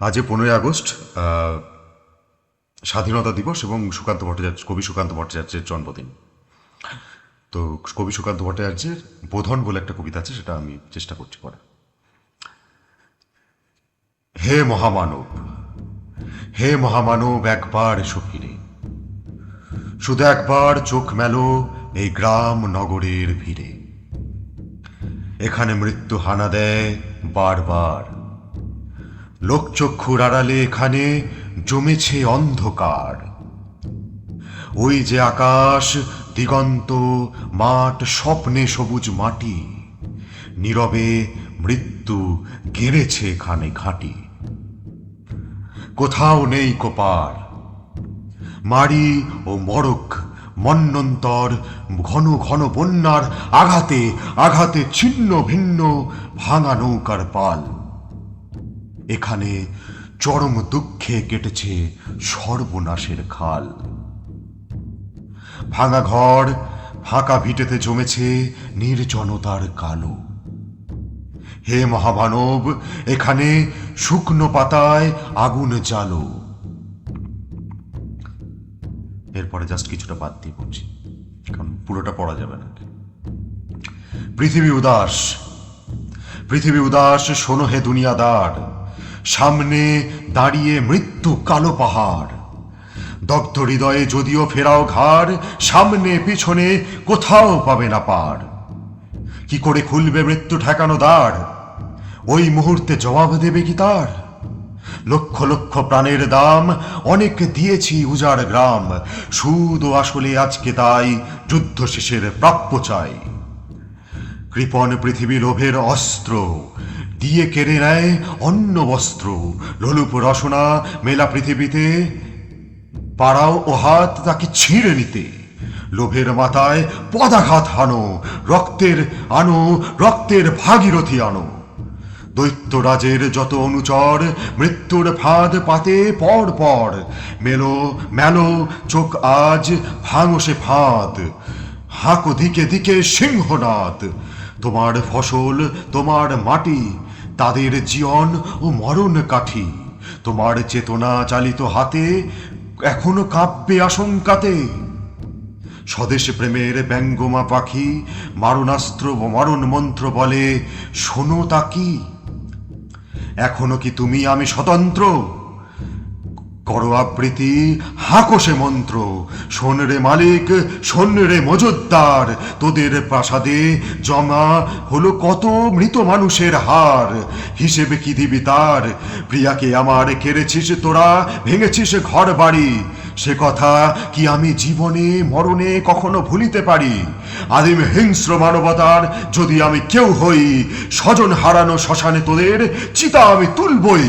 আজ 15ই আগস্ট, স্বাধীনতা দিবস এবং কবি সুকান্ত ভট্টাচার্যের জন্মদিন। তো কবি সুকান্ত ভট্টাচার্যের বোধন বলে একটা কবিতা আছে, সেটা আমি চেষ্টা করছি পড়া। হে মহামানব, হে মহামানব, একবার এসো ফিরে, শুধু একবার চোখ মেলো এই গ্রাম নগরের ভিড়ে। এখানে মৃত্যু হানা দেয় বারবার, লোকচক্ষুর আড়ালে এখানে জমেছে অন্ধকার। ওই যে আকাশ, দিগন্ত, মাঠ, স্বপ্নে সবুজ মাটি, নীরবে মৃত্যু গেড়েছে এখানে ঘাঁটি। কোথাও নেই কোপার, মারি ও মরক মন্বন্তর, ঘন ঘন বন্যার আঘাতে আঘাতে ছিন্ন ভিন্ন ভাঙা নৌকার পাল। এখানে চরম দুঃখে কেটেছে সর্বনাশের খাল। ভাঙা ঘর, ফাঁকা ভিটেতে জমেছে নির্জনতার কালো। হে মহামানব, এখানে শুকনো পাতায় আগুন জ্বালো। এরপরে জাস্ট কিছুটা বাদ দিয়ে পড়ছি, কারণ পুরোটা পড়া যাবে না। পৃথিবী উদাস, পৃথিবী উদাস, শোনো হে দুনিয়াদার, সামনে দাঁড়িয়ে মৃত্যু কালো পাহাড়। দগ্ধ হৃদয়ে যদিও ফেরাও ঘাড়, সামনে পিছনে কোথাও পাবে না পার। কি করে খুলবে মৃত্যু ঠেকানো দ্বার, ওই মুহূর্তে জবাব দেবে কি তার? লক্ষ লক্ষ প্রাণের দাম অনেক দিয়েছি উজাড় গ্রাম, সুদ ও আসলে আজকে তাই যুদ্ধ শেষের প্রাপ্য চাই। কৃপণ পৃথিবী লোভের অস্ত্র দিয়ে কেড়ে নেয় অন্ন বস্ত্র। লোলুপ রসনা মেলা পৃথিবীতে, পাড়াও ও হাত তাকে ছিঁড়ে নিতে। লোভের মাথায় পদাঘাত হানো, রক্তের ভাগীরথী আনো। দৈত্যরাজের যত অনুচর মৃত্যুর ফাঁদ পাতে পর পর। মেলো মেলো চোখ আজ, ভাঙো সে ফাঁদ, হাঁকো দিকে দিকে সিংহনাদ। তোমার ফসল, তোমার মাটি, তাদের জীবন ও মরণ কাঠি। তোমার চেতনা চালিত হাতে এখনো কাঁপবে আশঙ্কাতে। স্বদেশ প্রেমের ব্যঙ্গমা পাখি মারণাস্ত্র ও মরণ মন্ত্র বলে, শোনো তা কি? এখনো কি তুমি আমি স্বতন্ত্র? করো আবৃত্তি, হাঁকো সে মন্ত্র। শোন রে মালিক, শোন রে মজুদ্দার, তোদের প্রাসাদে জমা হলো কত মৃত মানুষের হার। হিসেবে কি দিবি তার? প্রিয়াকে আমার কেড়েছিস তোরা, ভেঙেছিস ঘর বাড়ি। সে কথা কি আমি জীবনে মরণে কখনো ভুলিতে পারি? আদিম হিংস্র মানবতার যদি আমি কেউ হই, স্বজন হারানো শ্মশানে তোদের চিতা আমি তুলবই।